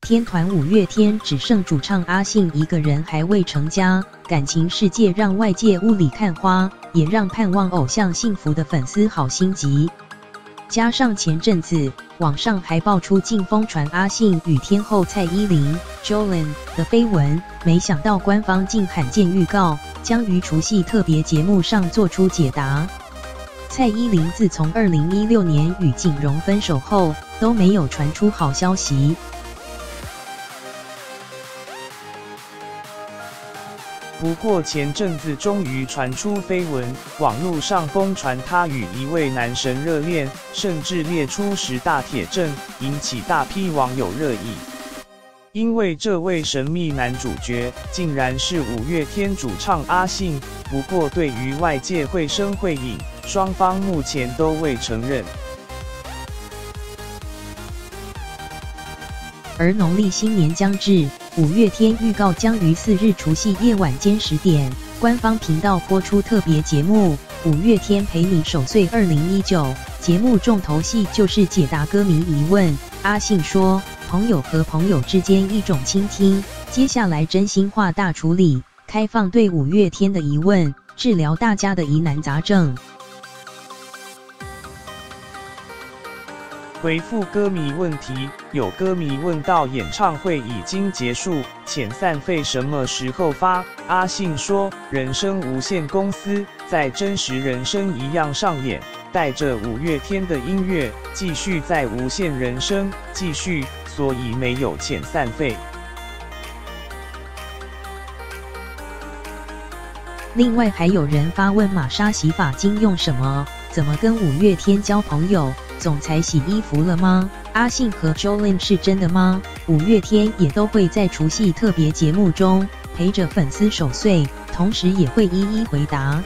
天团五月天只剩主唱阿信一个人还未成家，感情世界让外界雾里看花，也让盼望偶像幸福的粉丝好心急。加上前阵子网上还爆出劲疯传阿信与天后蔡依林 Jolin 的绯闻，没想到官方竟罕见预告将于除夕特别节目上做出解答。蔡依林自从2016年与景荣分手后，都没有传出好消息。不过前阵子终于传出绯闻，网络上疯传她与一位男神热恋，甚至列出10大铁证，引起大批网友热议。因为这位神秘男主角竟然是五月天主唱阿信，不过对于外界绘声绘影，双方目前都未承认。而农历新年将至，五月天预告将于4日除夕夜晚间10点，官方频道播出特别节目《五月天陪你守岁2019》。节目重头戏就是解答歌迷疑问。阿信说：“朋友和朋友之间一种倾听，接下来真心话大处理，开放对五月天的疑问，治疗大家的疑难杂症。”回复歌迷问题，有歌迷问到演唱会已经结束，遣散费什么时候发？阿信说：“人生无限公司在真实人生一样上演，带着五月天的音乐，继续在无限人生继续，所以没有遣散费。”另外还有人发问玛莎洗发精用什么？怎么跟五月天交朋友？总裁洗衣服了吗？阿信和 Jolin 是真的吗？五月天也都会在除夕特别节目中陪着粉丝守岁，同时也会一一回答。